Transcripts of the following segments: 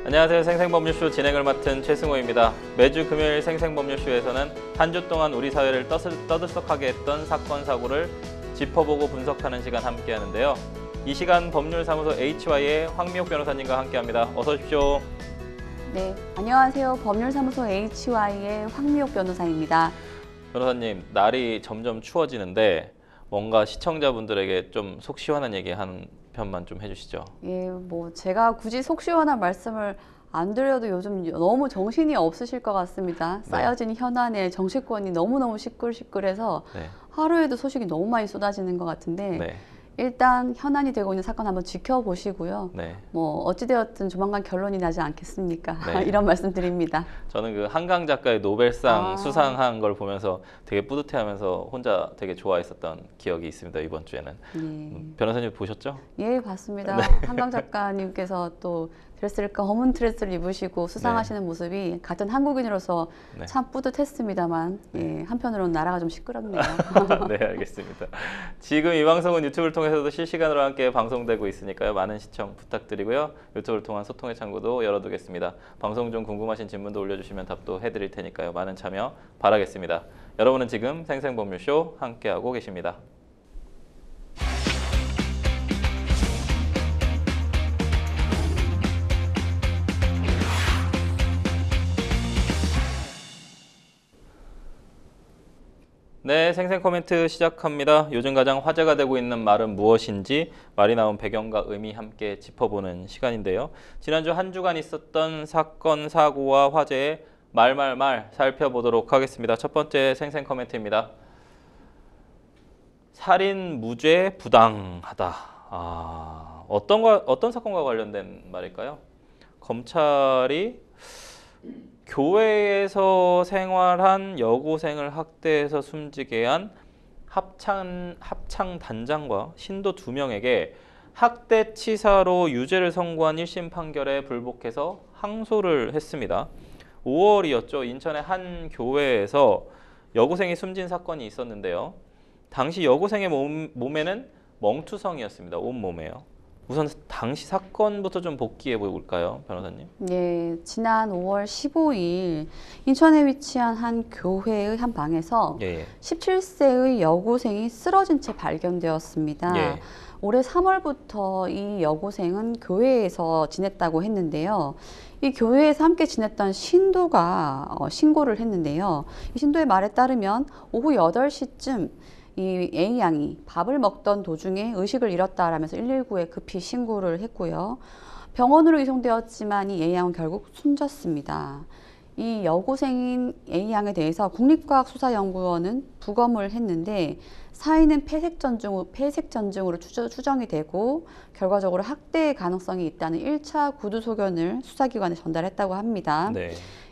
안녕하세요. 생생법률쇼 진행을 맡은 최승호입니다. 매주 금요일 생생법률쇼에서는 한 주 동안 우리 사회를 떠들썩하게 했던 사건, 사고를 짚어보고 분석하는 시간 함께 하는데요. 이 시간 법률사무소 HY의 황미옥 변호사님과 함께합니다. 어서 오십시오. 네, 안녕하세요. 법률사무소 HY의 황미옥 변호사입니다. 변호사님, 날이 점점 추워지는데 뭔가 시청자분들에게 좀 속 시원한 얘기 한 편만 좀 해주시죠. 예, 뭐 제가 굳이 속 시원한 말씀을 안 드려도 요즘 너무 정신이 없으실 것 같습니다. 쌓여진 현안에 정치권이 너무너무 시끌시끌해서 하루에도 소식이 너무 많이 쏟아지는 것 같은데 일단 현안이 되고 있는 사건 한번 지켜보시고요. 뭐 어찌되었든 조만간 결론이 나지 않겠습니까? 이런 말씀 드립니다. 저는 그 한강 작가의 노벨상 수상한 걸 보면서 되게 뿌듯해하면서 혼자 되게 좋아했었던 기억이 있습니다. 이번 주에는. 변호사님 보셨죠? 예, 봤습니다. 한강 작가님께서 또 검은 드레스를 입으시고 수상하시는 모습이 같은 한국인으로서 참 뿌듯했습니다만 한편으로는 나라가 좀 시끄럽네요. 네, 알겠습니다. 지금 이 방송은 유튜브를 통해서도 실시간으로 함께 방송되고 있으니까요. 많은 시청 부탁드리고요. 유튜브를 통한 소통의 창구도 열어두겠습니다. 방송 중 궁금하신 질문도 올려주시면 답도 해드릴 테니까요. 많은 참여 바라겠습니다. 여러분은 지금 생생법률쇼 함께하고 계십니다. 네, 생생 코멘트 시작합니다. 요즘 가장 화제가 되고 있는 말은 무엇인지 말이 나온 배경과 의미 함께 짚어보는 시간인데요. 지난주 한 주간 있었던 사건, 사고와 화제의 말 살펴보도록 하겠습니다. 첫 번째 생생 코멘트입니다. 살인 무죄 부당하다. 어떤 사건과 관련된 말일까요? 검찰이 교회에서 생활한 여고생을 학대해서 숨지게 한 합창 단장과 신도 2명에게 학대치사로 유죄를 선고한 1심 판결에 불복해서 항소를 했습니다. 5월이었죠. 인천의 한 교회에서 여고생이 숨진 사건이 있었는데요. 당시 여고생의 몸에는 멍투성이었습니다. 온몸에요. 우선 당시 사건부터 좀 복기해 볼까요, 변호사님? 네, 지난 5월 15일 인천에 위치한 한 교회의 한 방에서 17세의 여고생이 쓰러진 채 발견되었습니다. 올해 3월부터 이 여고생은 교회에서 지냈다고 했는데요. 이 교회에서 함께 지냈던 신도가 신고를 했는데요. 이 신도의 말에 따르면 오후 8시쯤 이 A양이 밥을 먹던 도중에 의식을 잃었다라면서 119에 급히 신고를 했고요. 병원으로 이송되었지만 이 A양은 결국 숨졌습니다. 이 여고생인 A양에 대해서 국립과학수사연구원은 부검을 했는데 사인은 폐색전증으로 추정이 되고 결과적으로 학대의 가능성이 있다는 1차 구두소견을 수사기관에 전달했다고 합니다.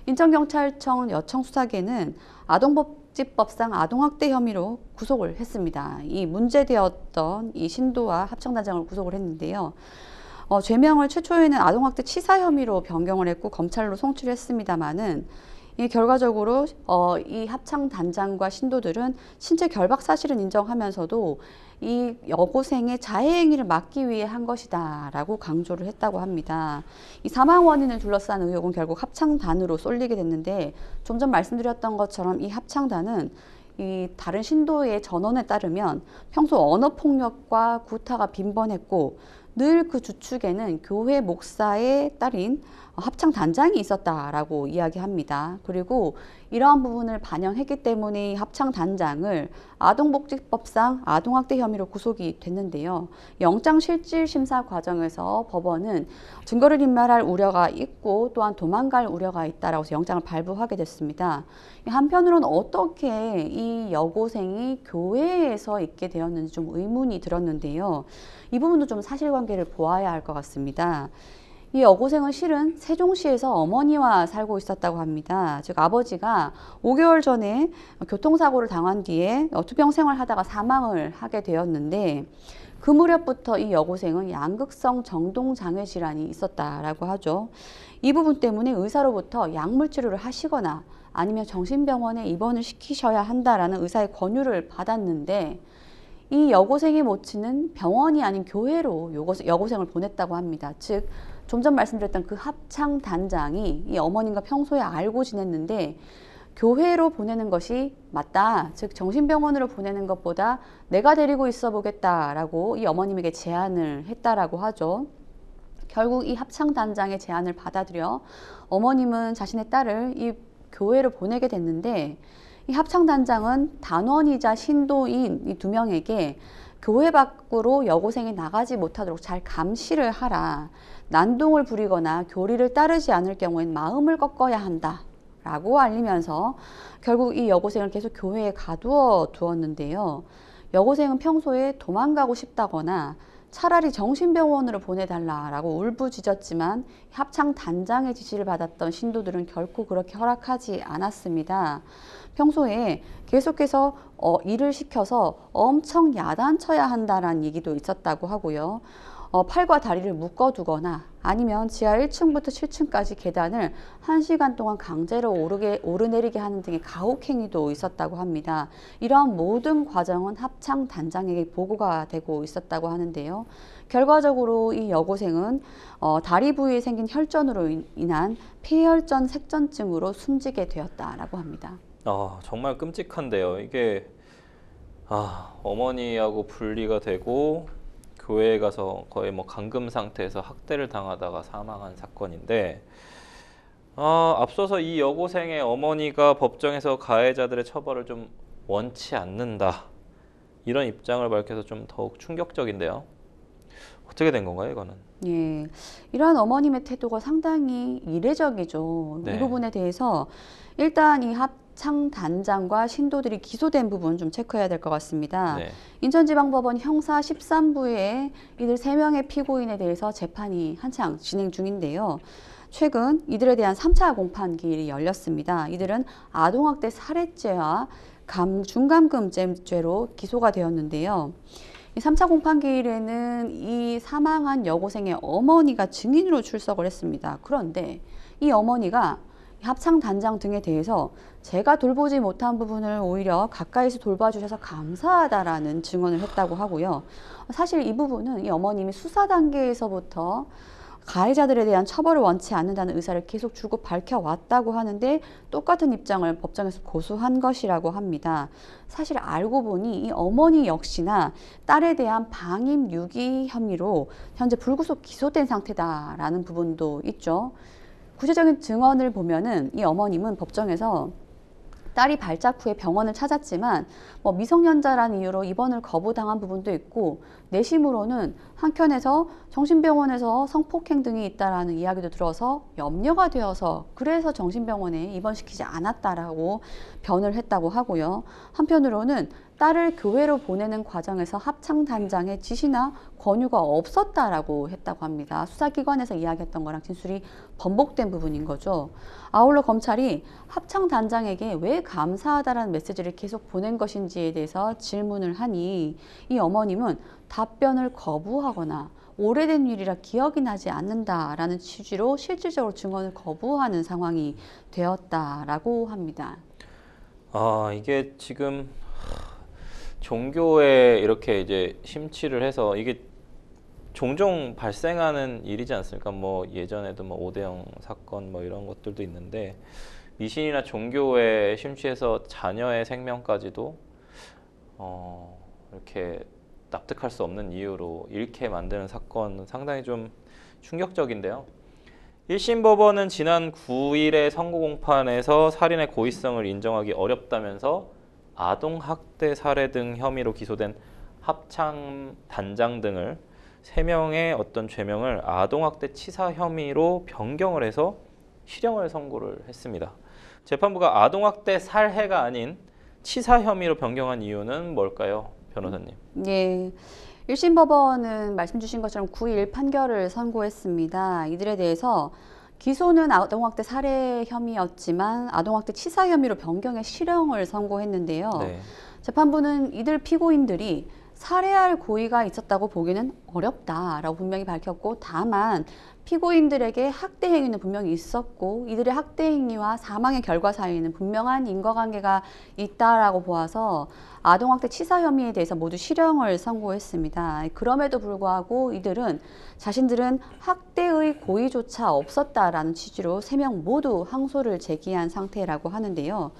인천경찰청 여청수사계는 아동복지법상 아동학대 혐의로 구속을 했습니다. 이 문제되었던 이 신도와 합창단장을 구속을 했는데요. 죄명을 최초에는 아동학대 치사 혐의로 변경을 했고 검찰로 송치를 했습니다마는 이 결과적으로 이 합창단장과 신도들은 신체 결박 사실은 인정하면서도 이 여고생의 자해행위를 막기 위해 한 것이다 라고 강조를 했다고 합니다. 이 사망 원인을 둘러싼 의혹은 결국 합창단으로 쏠리게 됐는데 좀 전 말씀드렸던 것처럼 이 합창단은 이 다른 신도의 전원에 따르면 평소 언어폭력과 구타가 빈번했고 늘 그 주축에는 교회 목사의 딸인 합창단장이 있었다라고 이야기합니다. 그리고 이러한 부분을 반영했기 때문에 합창단장을 아동복지법상 아동학대 혐의로 구속이 됐는데요. 영장실질심사 과정에서 법원은 증거를 인멸할 우려가 있고 또한 도망갈 우려가 있다라고 해서 영장을 발부하게 됐습니다. 한편으로는 어떻게 이 여고생이 교회에서 있게 되었는지 좀 의문이 들었는데요. 이 부분도 좀 사실관계를 보아야 할 것 같습니다. 이 여고생은 실은 세종시에서 어머니와 살고 있었다고 합니다. 즉 아버지가 5개월 전에 교통사고를 당한 뒤에 투병 생활하다가 사망을 하게 되었는데 그 무렵부터 이 여고생은 양극성 정동장애 질환이 있었다라고 하죠. 이 부분 때문에 의사로부터 약물 치료를 하시거나 아니면 정신병원에 입원을 시키셔야 한다라는 의사의 권유를 받았는데 이 여고생의 모친은 병원이 아닌 교회로 여고생을 보냈다고 합니다. 즉 좀 전 말씀드렸던 그 합창단장이 이 어머님과 평소에 알고 지냈는데 교회로 보내는 것이 맞다. 즉 정신병원으로 보내는 것보다 내가 데리고 있어 보겠다라고 이 어머님에게 제안을 했다라고 하죠. 결국 이 합창단장의 제안을 받아들여 어머님은 자신의 딸을 이 교회로 보내게 됐는데 이 합창단장은 단원이자 신도인 이 두 명에게 교회 밖으로 여고생이 나가지 못하도록 잘 감시를 하라. 난동을 부리거나 교리를 따르지 않을 경우엔 마음을 꺾어야 한다. 라고 알리면서 결국 이 여고생을 계속 교회에 가두어 두었는데요. 여고생은 평소에 도망가고 싶다거나 차라리 정신병원으로 보내달라라고 울부짖었지만 합창단장의 지시를 받았던 신도들은 결코 그렇게 허락하지 않았습니다. 평소에 계속해서 일을 시켜서 엄청 야단쳐야 한다라는 얘기도 있었다고 하고요. 팔과 다리를 묶어두거나 아니면 지하 1층부터 7층까지 계단을 1시간 동안 강제로 오르내리게 하는 등의 가혹행위도 있었다고 합니다. 이러한 모든 과정은 합창단장에게 보고가 되고 있었다고 하는데요. 결과적으로 이 여고생은 다리 부위에 생긴 혈전으로 인한 폐혈전 색전증으로 숨지게 되었다라고 합니다. 정말 끔찍한데요. 이게 어머니하고 분리가 되고 교회에 가서 거의 뭐 감금 상태에서 학대를 당하다가 사망한 사건인데 앞서서 이 여고생의 어머니가 법정에서 가해자들의 처벌을 좀 원치 않는다 이런 입장을 밝혀서 좀 더욱 충격적인데요. 어떻게 된 건가요, 이거는? 예, 이러한 어머님의 태도가 상당히 이례적이죠. 네. 이 부분에 대해서 일단 이 합창단장과 신도들이 기소된 부분 좀 체크해야 될 것 같습니다. 네. 인천지방법원 형사 13부에 이들 3명의 피고인에 대해서 재판이 한창 진행 중인데요. 최근 이들에 대한 3차 공판기일이 열렸습니다. 이들은 아동학대 살해죄와 중감금죄로 기소가 되었는데요. 이 3차 공판기일에는 이 사망한 여고생의 어머니가 증인으로 출석을 했습니다. 그런데 이 어머니가 합창단장 등에 대해서 제가 돌보지 못한 부분을 오히려 가까이서 돌봐주셔서 감사하다라는 증언을 했다고 하고요. 사실 이 부분은 이 어머님이 수사 단계에서부터 가해자들에 대한 처벌을 원치 않는다는 의사를 계속 줄곧 밝혀왔다고 하는데 똑같은 입장을 법정에서 고수한 것이라고 합니다. 사실 알고 보니 이 어머니 역시나 딸에 대한 방임 유기 혐의로 현재 불구속 기소된 상태다라는 부분도 있죠. 구체적인 증언을 보면은 이 어머님은 법정에서 딸이 발작 후에 병원을 찾았지만 미성년자라는 이유로 입원을 거부당한 부분도 있고 내심으로는 한켠에서 정신병원에서 성폭행 등이 있다라는 이야기도 들어서 염려가 되어서 그래서 정신병원에 입원시키지 않았다라고 변을 했다고 하고요. 한편으로는 딸을 교회로 보내는 과정에서 합창단장의 지시나 권유가 없었다라고 했다고 합니다. 수사기관에서 이야기했던 거랑 진술이 번복된 부분인 거죠. 아울러 검찰이 합창단장에게 왜 감사하다라는 메시지를 계속 보낸 것인지에 대해서 질문을 하니 이 어머님은 답변을 거부하거나 오래된 일이라 기억이 나지 않는다라는 취지로 실질적으로 증언을 거부하는 상황이 되었다라고 합니다. 이게 지금 종교에 이렇게 이제 심취를 해서 이게 종종 발생하는 일이지 않습니까? 예전에도 오대영 사건 이런 것들도 있는데 미신이나 종교에 심취해서 자녀의 생명까지도 이렇게 납득할 수 없는 이유로 잃게 만드는 사건 상당히 좀 충격적인데요. 1심 법원은 지난 9일의 선고 공판에서 살인의 고의성을 인정하기 어렵다면서 아동학대 살해 등 혐의로 기소된 합창단장 등을 3명의 어떤 죄명을 아동학대 치사 혐의로 변경을 해서 실형을 선고를 했습니다. 재판부가 아동학대 살해가 아닌 치사 혐의로 변경한 이유는 뭘까요, 변호사님? 예. 1심 법원은 말씀 주신 것처럼 9일 판결을 선고했습니다. 이들에 대해서 기소는 아동학대 살해 혐의였지만 아동학대 치사 혐의로 변경해 실형을 선고했는데요. 네. 재판부는 이들 피고인들이 살해할 고의가 있었다고 보기는 어렵다라고 분명히 밝혔고, 다만 피고인들에게 학대 행위는 분명히 있었고 이들의 학대 행위와 사망의 결과 사이에는 분명한 인과관계가 있다라고 보아서 아동학대 치사 혐의에 대해서 모두 실형을 선고했습니다. 그럼에도 불구하고 이들은 자신들은 학대의 고의조차 없었다라는 취지로 3명 모두 항소를 제기한 상태라고 하는데요.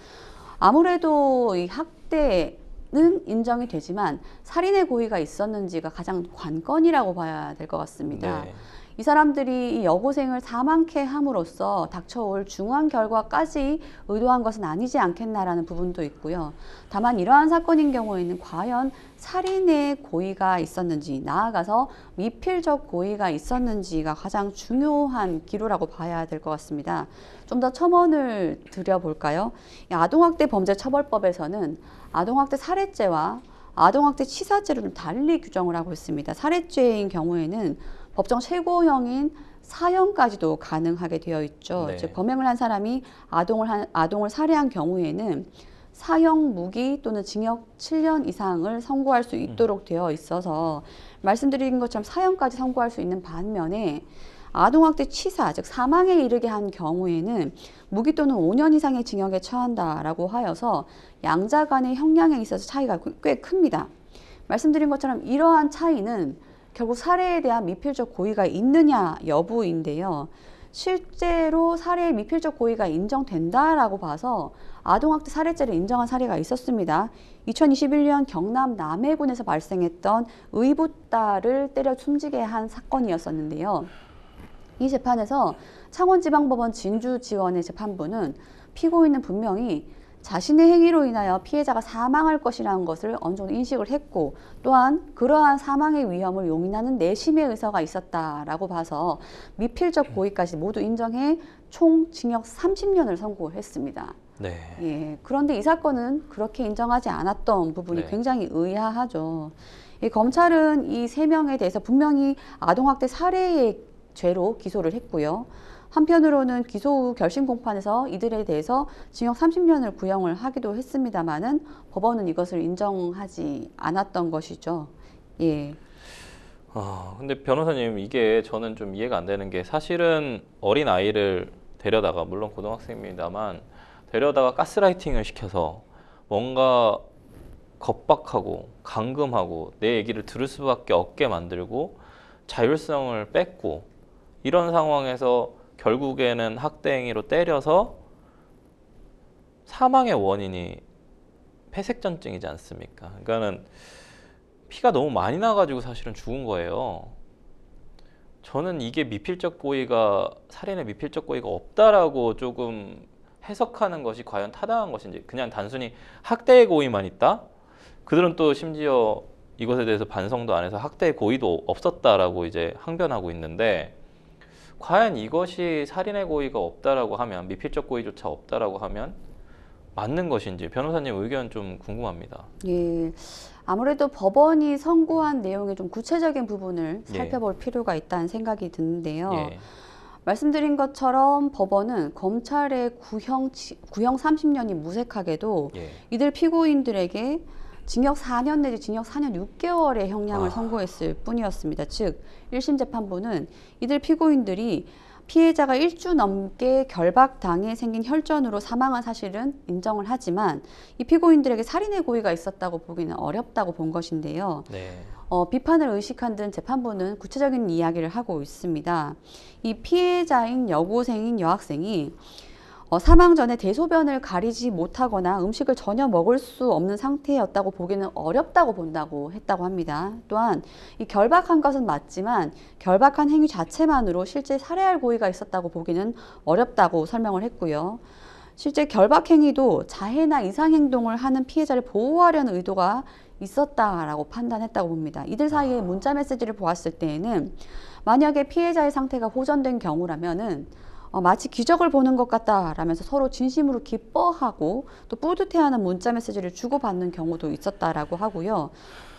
아무래도 이 학대는 인정이 되지만 살인의 고의가 있었는지가 가장 관건이라고 봐야 될 것 같습니다. 네. 이 사람들이 이 여고생을 사망케 함으로써 닥쳐올 중한 결과까지 의도한 것은 아니지 않겠나라는 부분도 있고요. 다만 이러한 사건인 경우에는 과연 살인의 고의가 있었는지, 나아가서 미필적 고의가 있었는지가 가장 중요한 기로라고 봐야 될 것 같습니다. 좀 더 첨언을 드려볼까요? 아동학대 범죄처벌법에서는 아동학대 살해죄와 아동학대 치사죄를 좀 달리 규정을 하고 있습니다. 살해죄인 경우에는 법정 최고형인 사형까지도 가능하게 되어 있죠. 네. 즉 범행을 한 사람이 아동을 살해한 경우에는 사형, 무기 또는 징역 7년 이상을 선고할 수 있도록 되어 있어서 말씀드린 것처럼 사형까지 선고할 수 있는 반면에 아동학대 치사, 즉 사망에 이르게 한 경우에는 무기 또는 5년 이상의 징역에 처한다라고 하여서 양자 간의 형량에 있어서 차이가 꽤 큽니다. 말씀드린 것처럼 이러한 차이는 결국 살해에 대한 미필적 고의가 있느냐 여부인데요. 실제로 살해의 미필적 고의가 인정된다라고 봐서 아동학대 살해죄를 인정한 사례가 있었습니다. 2021년 경남 남해군에서 발생했던 의붓딸을 때려 숨지게 한 사건이었었는데요. 이 재판에서 창원지방법원 진주지원의 재판부는 피고인은 분명히 자신의 행위로 인하여 피해자가 사망할 것이라는 것을 어느 정도 인식을 했고, 또한 그러한 사망의 위험을 용인하는 내심의 의사가 있었다라고 봐서 미필적 고의까지 모두 인정해 총 징역 30년을 선고했습니다. 네. 예, 그런데 이 사건은 그렇게 인정하지 않았던 부분이 네. 굉장히 의아하죠. 검찰은 이 3명에 대해서 분명히 아동학대 살해의 죄로 기소를 했고요. 한편으로는 기소 후 결심 공판에서 이들에 대해서 징역 30년을 구형을 하기도 했습니다마는 법원은 이것을 인정하지 않았던 것이죠. 예. 근데 변호사님, 이게 저는 좀 이해가 안 되는 게, 사실은 어린 아이를 데려다가, 물론 고등학생입니다만 데려다가 가스라이팅을 시켜서 뭔가 겁박하고 감금하고 내 얘기를 들을 수밖에 없게 만들고 자율성을 뺏고, 이런 상황에서 결국에는 학대 행위로 때려서 사망의 원인이 폐색전증이지 않습니까? 그러니까는 피가 너무 많이 나가지고 사실은 죽은 거예요. 저는 이게 미필적 고의가, 살인의 미필적 고의가 없다라고 조금 해석하는 것이 과연 타당한 것인지, 그냥 단순히 학대의 고의만 있다? 그들은 또 심지어 이것에 대해서 반성도 안 해서 학대의 고의도 없었다라고 이제 항변하고 있는데, 과연 이것이 살인의 고의가 없다라고 하면, 미필적 고의조차 없다라고 하면 맞는 것인지 변호사님 의견 좀 궁금합니다. 예. 아무래도 법원이 선고한 내용의 좀 구체적인 부분을 살펴볼 필요가 있다는 생각이 드는데요. 예. 말씀드린 것처럼 법원은 검찰의 구형 30년이 무색하게도 예. 이들 피고인들에게 징역 4년 내지 징역 4년 6개월의 형량을 선고했을 뿐이었습니다. 즉 1심 재판부는 이들 피고인들이 피해자가 1주 넘게 결박당해 생긴 혈전으로 사망한 사실은 인정을 하지만 이 피고인들에게 살인의 고의가 있었다고 보기는 어렵다고 본 것인데요. 네. 비판을 의식한 듯 재판부는 구체적인 이야기를 하고 있습니다. 이 피해자인 여고생인 여학생이 사망 전에 대소변을 가리지 못하거나 음식을 전혀 먹을 수 없는 상태였다고 보기는 어렵다고 본다고 했다고 합니다. 또한 이 결박한 것은 맞지만 결박한 행위 자체만으로 실제 살해할 고의가 있었다고 보기는 어렵다고 설명을 했고요. 실제 결박 행위도 자해나 이상행동을 하는 피해자를 보호하려는 의도가 있었다라고 판단했다고 봅니다. 이들 사이의 문자 메시지를 보았을 때에는 만약에 피해자의 상태가 호전된 경우라면은 마치 기적을 보는 것 같다라면서 서로 진심으로 기뻐하고 또 뿌듯해하는 문자 메시지를 주고받는 경우도 있었다라고 하고요.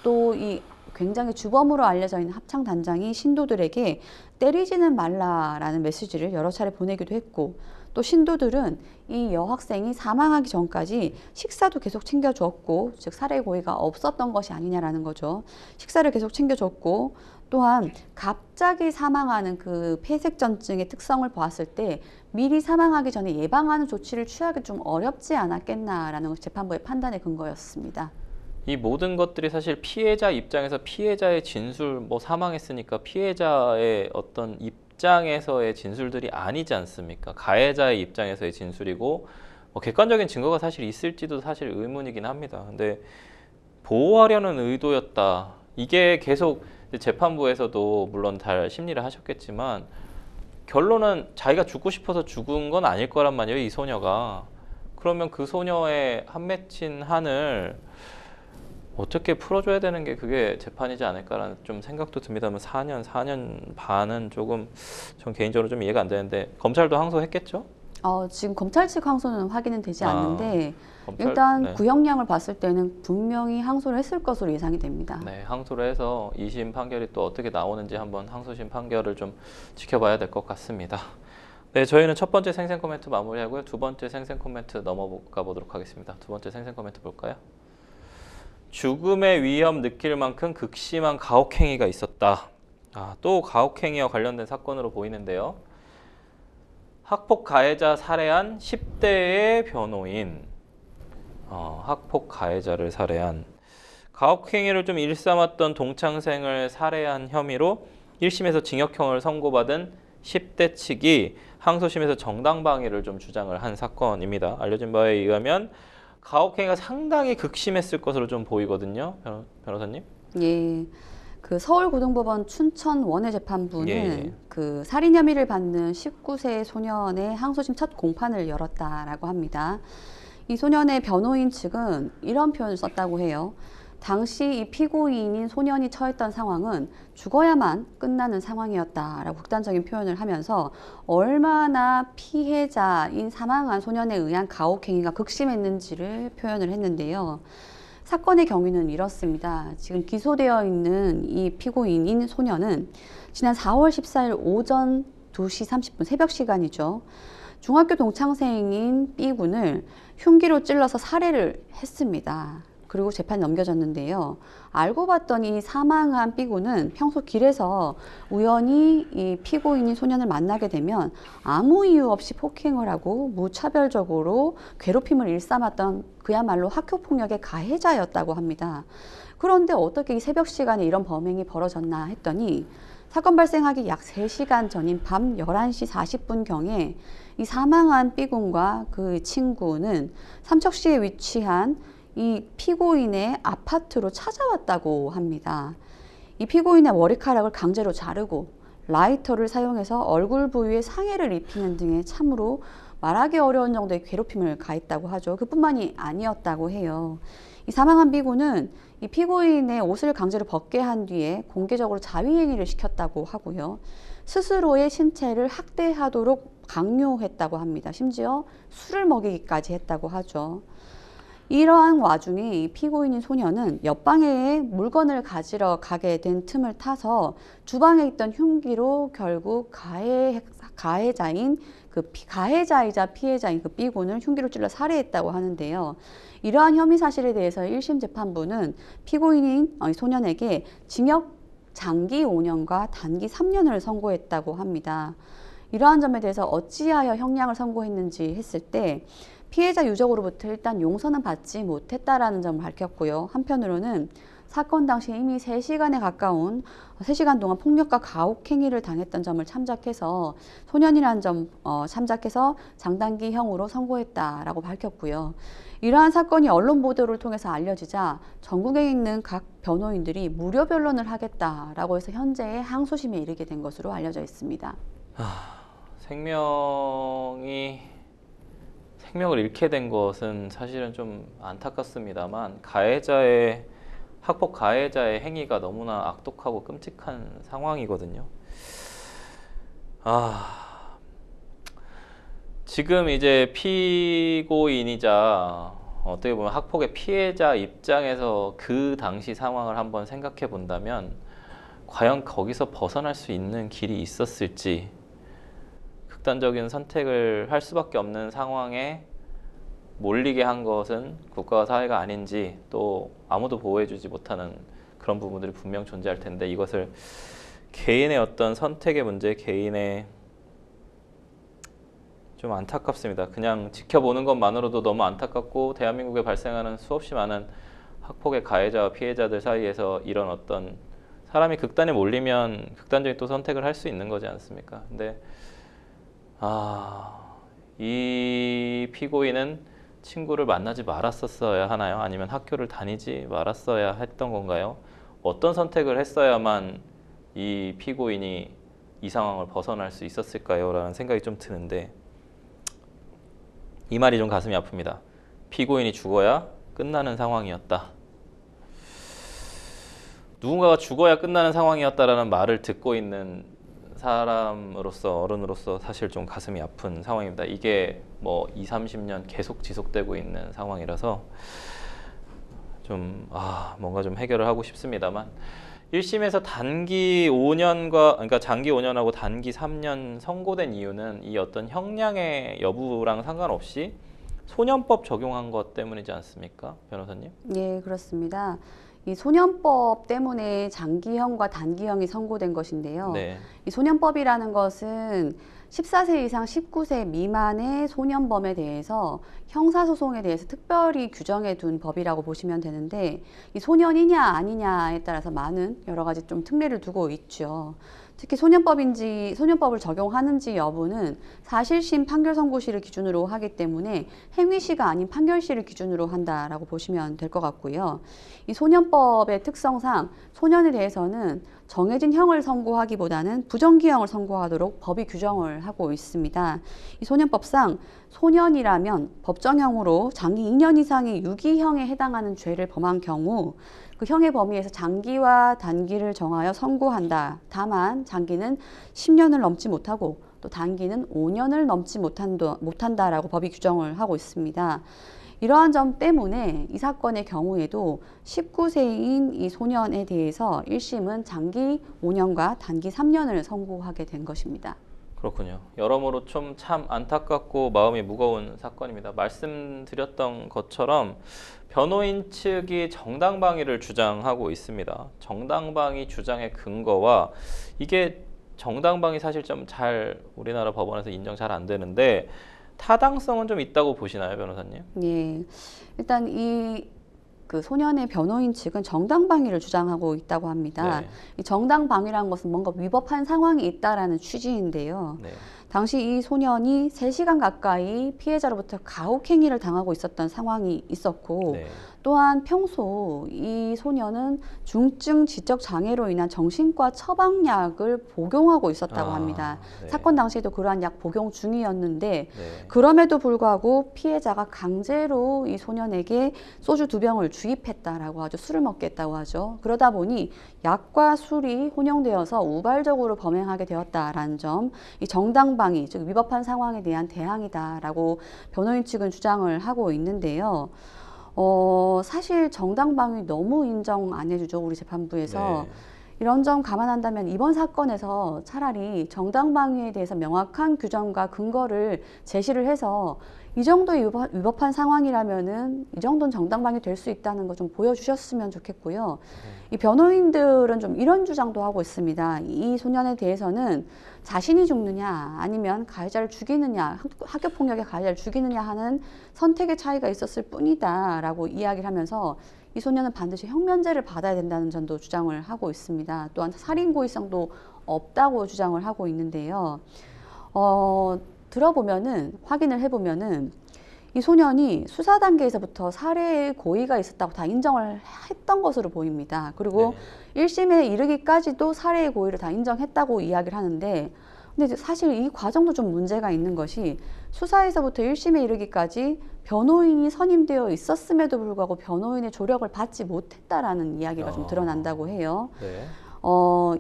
또 이 굉장히 주범으로 알려져 있는 합창단장이 신도들에게 때리지는 말라라는 메시지를 여러 차례 보내기도 했고, 또 신도들은 이 여학생이 사망하기 전까지 식사도 계속 챙겨줬고, 즉 살해 고의가 없었던 것이 아니냐라는 거죠. 식사를 계속 챙겨줬고, 또한 갑자기 사망하는 그 폐색전증의 특성을 보았을 때 미리 사망하기 전에 예방하는 조치를 취하기 좀 어렵지 않았겠나라는 것이 재판부의 판단의 근거였습니다. 이 모든 것들이 사실 피해자 입장에서 피해자의 진술, 뭐 사망했으니까 피해자의 어떤 입장에서의 진술들이 아니지 않습니까? 가해자의 입장에서의 진술이고, 뭐 객관적인 증거가 사실 있을지도 사실 의문이긴 합니다. 근데 보호하려는 의도였다. 이게 계속 재판부에서도 물론 다 심리를 하셨겠지만 결론은 자기가 죽고 싶어서 죽은 건 아닐 거란 말이에요, 이 소녀가. 그러면 그 소녀의 한 맺힌 한을 어떻게 풀어줘야 되는 게 그게 재판이지 않을까라는 좀 생각도 듭니다만 4년 반은 조금 전 개인적으로 좀 이해가 안 되는데 검찰도 항소했겠죠? 지금 검찰 측 항소는 확인은 되지 않는데 일단 네. 구형량을 봤을 때는 분명히 항소를 했을 것으로 예상이 됩니다. 네, 항소를 해서 2심 판결이 또 어떻게 나오는지 한번 항소심 판결을 좀 지켜봐야 될 것 같습니다. 네, 저희는 첫 번째 생생 코멘트 마무리하고요. 두 번째 생생 코멘트 넘어가 보도록 하겠습니다. 두 번째 생생 코멘트 볼까요? 죽음의 위험 느낄 만큼 극심한 가혹행위가 있었다. 또 가혹행위와 관련된 사건으로 보이는데요. 학폭 가해자 살해한 10대의 변호인, 학폭 가해자를 살해한, 가혹행위를 좀 일삼았던 동창생을 살해한 혐의로 1심에서 징역형을 선고받은 10대 측이 항소심에서 정당방위를 좀 주장을 한 사건입니다. 알려진 바에 의하면 가혹행위가 상당히 극심했을 것으로 좀 보이거든요. 변호사님? 예. 그 서울고등법원 춘천 원해재판부는 예. 그 살인 혐의를 받는 19세 소년의 항소심 첫 공판을 열었다라고 합니다. 이 소년의 변호인 측은 이런 표현을 썼다고 해요. 당시 이 피고인인 소년이 처했던 상황은 죽어야만 끝나는 상황이었다라고 극단적인 표현을 하면서 얼마나 피해자인 사망한 소년에 의한 가혹행위가 극심했는지를 표현을 했는데요. 사건의 경위는 이렇습니다. 지금 기소되어 있는 이 피고인인 소년은 지난 4월 14일 오전 2시 30분 새벽 시간이죠. 중학교 동창생인 B군을 흉기로 찔러서 살해를 했습니다. 그리고 재판이 넘겨졌는데요. 알고 봤더니 사망한 B군은 평소 길에서 우연히 이 피고인인 소년을 만나게 되면 아무 이유 없이 폭행을 하고 무차별적으로 괴롭힘을 일삼았던 그야말로 학교폭력의 가해자였다고 합니다. 그런데 어떻게 이 새벽 시간에 이런 범행이 벌어졌나 했더니 사건 발생하기 약 3시간 전인 밤 11시 40분경에 이 사망한 B군과 그 친구는 삼척시에 위치한 이 피고인의 아파트로 찾아왔다고 합니다. 이 피고인의 머리카락을 강제로 자르고 라이터를 사용해서 얼굴 부위에 상해를 입히는 등의 참으로 말하기 어려운 정도의 괴롭힘을 가했다고 하죠. 그뿐만이 아니었다고 해요. 이 사망한 B군은 이 피고인의 옷을 강제로 벗게 한 뒤에 공개적으로 자위행위를 시켰다고 하고요. 스스로의 신체를 학대하도록 강요했다고 합니다. 심지어 술을 먹이기까지 했다고 하죠. 이러한 와중에 이 피고인인 소년은 옆방에 물건을 가지러 가게 된 틈을 타서 주방에 있던 흉기로 결국 가해자인 가해자이자 피해자인 그 B군을 흉기로 찔러 살해했다고 하는데요. 이러한 혐의 사실에 대해서 1심 재판부는 피고인인 소년에게 징역 장기 5년과 단기 3년을 선고했다고 합니다. 이러한 점에 대해서 어찌하여 형량을 선고했는지 했을 때 피해자 유족으로부터 일단 용서는 받지 못했다라는 점을 밝혔고요. 한편으로는 사건 당시 이미 3시간 동안 폭력과 가혹행위를 당했던 점을 참작해서 소년이라는 점 참작해서 장단기형으로 선고했다라고 밝혔고요. 이러한 사건이 언론 보도를 통해서 알려지자 전국에 있는 각 변호인들이 무료 변론을 하겠다라고 해서 현재의 항소심에 이르게 된 것으로 알려져 있습니다. 생명을 잃게 된 것은 사실은 좀 안타깝습니다만 학폭 가해자의 행위가 너무나 악독하고 끔찍한 상황이거든요. 지금 이제 피고인이자 어떻게 보면 학폭의 피해자 입장에서 그 당시 상황을 한번 생각해 본다면 과연 거기서 벗어날 수 있는 길이 있었을지, 극단적인 선택을 할 수밖에 없는 상황에 몰리게 한 것은 국가와 사회가 아닌지, 또 아무도 보호해주지 못하는 그런 부분들이 분명 존재할 텐데, 이것을 개인의 어떤 선택의 문제, 개인의 좀 안타깝습니다. 그냥 지켜보는 것만으로도 너무 안타깝고, 대한민국에 발생하는 수없이 많은 학폭의 가해자와 피해자들 사이에서 이런 어떤 사람이 극단에 몰리면 극단적인 또 선택을 할 수 있는 거지 않습니까? 근데 이 피고인은 친구를 만나지 말았었어야 하나요? 아니면 학교를 다니지 말았어야 했던 건가요? 어떤 선택을 했어야만 이 피고인이 이 상황을 벗어날 수 있었을까요? 라는 생각이 좀 드는데, 이 말이 좀 가슴이 아픕니다. 피고인이 죽어야 끝나는 상황이었다. 누군가가 죽어야 끝나는 상황이었다라는 말을 듣고 있는 사람으로서, 어른으로서 사실 좀 가슴이 아픈 상황입니다. 이게 뭐 20, 30년 계속 지속되고 있는 상황이라서 좀 뭔가 좀 해결을 하고 싶습니다만, 1심에서 단기 5년과, 그러니까 장기 5년하고 단기 3년 선고된 이유는 이 어떤 형량의 여부랑 상관없이 소년법 적용한 것 때문이지 않습니까, 변호사님? 예, 그렇습니다. 이 소년법 때문에 장기형과 단기형이 선고된 것인데요. 네. 이 소년법이라는 것은 14세 이상 19세 미만의 소년범에 대해서 형사소송에 대해서 특별히 규정해 둔 법이라고 보시면 되는데, 이 소년이냐 아니냐에 따라서 많은 여러 가지 좀 특례를 두고 있죠. 특히 소년법을 적용하는지 여부는 사실심 판결 선고시를 기준으로 하기 때문에 행위시가 아닌 판결시를 기준으로 한다라고 보시면 될 것 같고요. 이 소년법의 특성상 소년에 대해서는 정해진 형을 선고하기보다는 부정기형을 선고하도록 법이 규정을 하고 있습니다. 이 소년법상 소년이라면 법정형으로 장기 2년 이상의 유기형에 해당하는 죄를 범한 경우 그 형의 범위에서 장기와 단기를 정하여 선고한다. 다만 장기는 10년을 넘지 못하고 또 단기는 5년을 넘지 못한다라고 법이 규정을 하고 있습니다. 이러한 점 때문에 이 사건의 경우에도 19세인 이 소년에 대해서 1심은 장기 5년과 단기 3년을 선고하게 된 것입니다. 그렇군요. 여러모로 좀 참 안타깝고 마음이 무거운 사건입니다. 말씀드렸던 것처럼 변호인 측이 정당방위를 주장하고 있습니다. 정당방위 주장의 근거와, 이게 정당방위 사실 좀 잘 우리나라 법원에서 인정 잘 안 되는데 타당성은 좀 있다고 보시나요, 변호사님? 예, 일단 그 소년의 변호인 측은 정당방위를 주장하고 있다고 합니다. 네. 이 정당방위라는 것은 뭔가 위법한 상황이 있다라는 취지인데요. 네. 당시 이 소년이 3시간 가까이 피해자로부터 가혹행위를 당하고 있었던 상황이 있었고, 네. 또한 평소 이 소년은 중증 지적 장애로 인한 정신과 처방약을 복용하고 있었다고 합니다. 네. 사건 당시에도 그러한 약 복용 중이었는데, 네. 그럼에도 불구하고 피해자가 강제로 이 소년에게 소주 2병을 주입했다라고 하죠. 술을 먹게 했다고 하죠. 그러다 보니 약과 술이 혼용되어서 우발적으로 범행하게 되었다라는 점, 이 정당방위, 즉 위법한 상황에 대한 대항이다라고 변호인 측은 주장을 하고 있는데요. 사실 정당방위 너무 인정 안 해주죠, 우리 재판부에서. 네. 이런 점 감안한다면 이번 사건에서 차라리 정당방위에 대해서 명확한 규정과 근거를 제시를 해서 이 정도의 위법한 상황이라면은 이 정도는 정당방위 될 수 있다는 거 좀 보여주셨으면 좋겠고요. 이 변호인들은 좀 이런 주장도 하고 있습니다. 이 소년에 대해서는 자신이 죽느냐 아니면 가해자를 죽이느냐, 학교폭력의 가해자를 죽이느냐 하는 선택의 차이가 있었을 뿐이다 라고 이야기를 하면서 이 소년은 반드시 형면제를 받아야 된다는 점도 주장을 하고 있습니다. 또한 살인고의성도 없다고 주장을 하고 있는데요. 확인을 해보면은 이 소년이 수사 단계에서부터 살해의 고의가 있었다고 다 인정을 했던 것으로 보입니다. 그리고 1심에 이르기까지도 살해의 고의를 다 인정했다고 이야기를 하는데, 근데 사실 이 과정도 좀 문제가 있는 것이 수사에서부터 1심에 이르기까지 변호인이 선임되어 있었음에도 불구하고 변호인의 조력을 받지 못했다라는 이야기가 좀 드러난다고 해요. 네.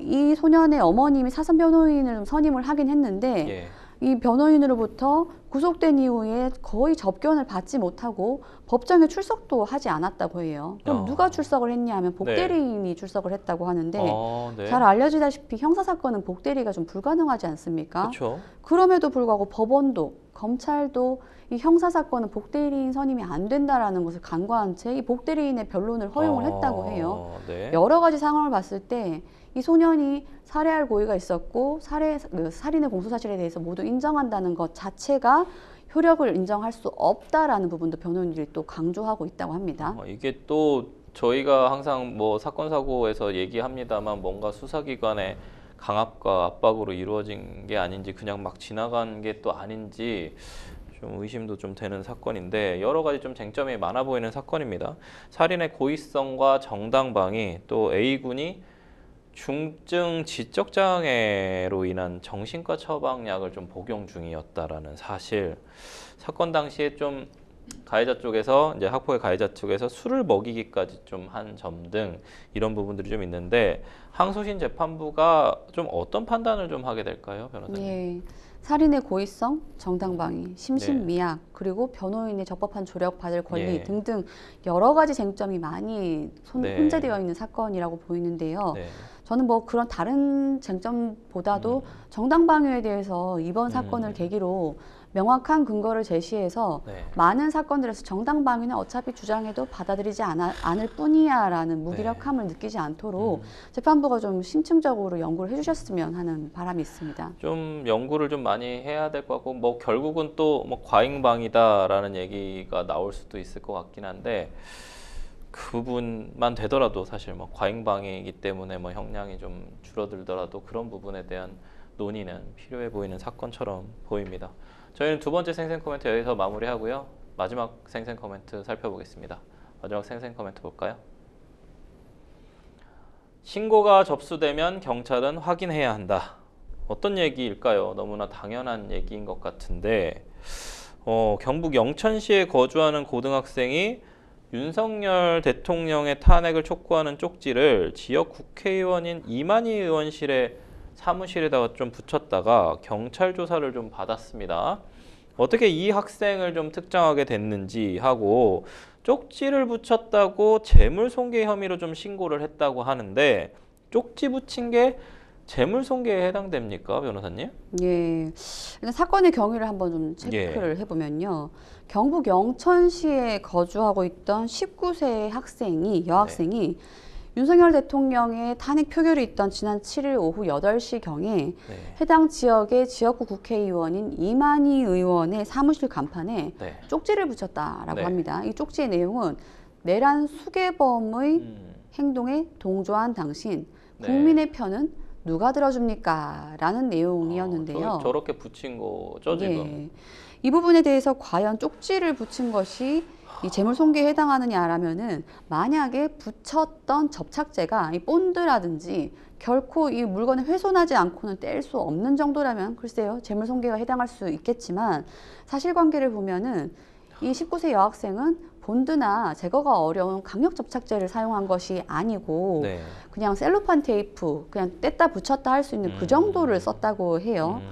이 소년의 어머님이 사선 변호인을 선임을 하긴 했는데 이 변호인으로부터 구속된 이후에 거의 접견을 받지 못하고 법정에 출석도 하지 않았다고 해요. 그럼 누가 출석을 했냐 하면 복대리인이 출석을 했다고 하는데 잘 알려지다시피 형사사건은 복대리가 좀 불가능하지 않습니까? 그쵸. 그럼에도 불구하고 법원도 검찰도 이 형사사건은 복대리인 선임이 안 된다라는 것을 간과한 채 이 복대리인의 변론을 허용을 했다고 해요. 여러 가지 상황을 봤을 때 이 소년이 살해할 고의가 있었고 살인의 공소사실에 대해서 모두 인정한다는 것 자체가 효력을 인정할 수 없다라는 부분도 변호인들이 또 강조하고 있다고 합니다. 이게 또 저희가 항상 뭐 사건 사고에서 얘기합니다만 뭔가 수사기관의 강압과 압박으로 이루어진 게 아닌지 그냥 막 지나간 게 또 아닌지 좀 의심도 좀 되는 사건인데 여러 가지 좀 쟁점이 많아 보이는 사건입니다. 살인의 고의성과 정당방위 또 A군이 중증 지적장애로 인한 정신과 처방약을 좀 복용 중이었다라는 사실, 사건 당시에 좀 가해자 쪽에서 이제 학폭의 가해자 쪽에서 술을 먹이기까지 좀 한 점 등 이런 부분들이 좀 있는데 항소심 재판부가 좀 어떤 판단을 좀 하게 될까요, 변호사님? 네. 살인의 고의성, 정당방위, 심신미약, 그리고 변호인의 적법한 조력받을 권리 등등 여러 가지 쟁점이 많이 혼재되어 있는 사건이라고 보이는데요. 저는 뭐 그런 다른 쟁점보다도 정당방위에 대해서 이번 사건을 계기로 명확한 근거를 제시해서 많은 사건들에서 정당방위는 어차피 주장해도 받아들이지 않을 뿐이야 라는 무기력함을 느끼지 않도록 재판부가 좀 심층적으로 연구를 해주셨으면 하는 바람이 있습니다. 좀 연구를 좀 많이 해야 될 것 같고 뭐 결국은 또 뭐 과잉방위다라는 얘기가 나올 수도 있을 것 같긴 한데 그 부분만 되더라도 사실 뭐 과잉방위이기 때문에 뭐 형량이 좀 줄어들더라도 그런 부분에 대한 논의는 필요해 보이는 사건처럼 보입니다. 저희는 두 번째 생생 코멘트 여기서 마무리하고요. 마지막 생생 코멘트 살펴보겠습니다. 마지막 생생 코멘트 볼까요? 신고가 접수되면 경찰은 확인해야 한다. 어떤 얘기일까요? 너무나 당연한 얘기인 것 같은데 경북 영천시에 거주하는 고등학생이 윤석열 대통령의 탄핵을 촉구하는 쪽지를 지역 국회의원인 이만희 의원실에 사무실에다가 좀 붙였다가 경찰 조사를 좀 받았습니다. 어떻게 이 학생을 좀 특정하게 됐는지 하고 쪽지를 붙였다고 재물손괴 혐의로 좀 신고를 했다고 하는데 쪽지 붙인 게 재물손괴에 해당됩니까, 변호사님? 예, 일단 사건의 경위를 한번 좀 체크를 해보면요. 경북 영천시에 거주하고 있던 19세 여학생이 윤석열 대통령의 탄핵 표결이 있던 지난 7일 오후 8시경에 해당 지역의 지역구 국회의원인 이만희 의원의 사무실 간판에 쪽지를 붙였다라고 합니다. 이 쪽지의 내용은 내란 수괴범의 행동에 동조한 당신, 국민의 편은 누가 들어줍니까? 라는 내용이었는데요. 저렇게 붙인 거죠, 지금? 이 부분에 대해서 과연 쪽지를 붙인 것이 이 재물손괴에 해당하느냐라면은 만약에 붙였던 접착제가 이 본드라든지 결코 이 물건을 훼손하지 않고는 뗄 수 없는 정도라면 글쎄요, 재물손괴가 해당할 수 있겠지만 사실관계를 보면은 이 19세 여학생은 본드나 제거가 어려운 강력 접착제를 사용한 것이 아니고 그냥 셀로판 테이프 그냥 뗐다 붙였다 할 수 있는 그 정도를 썼다고 해요.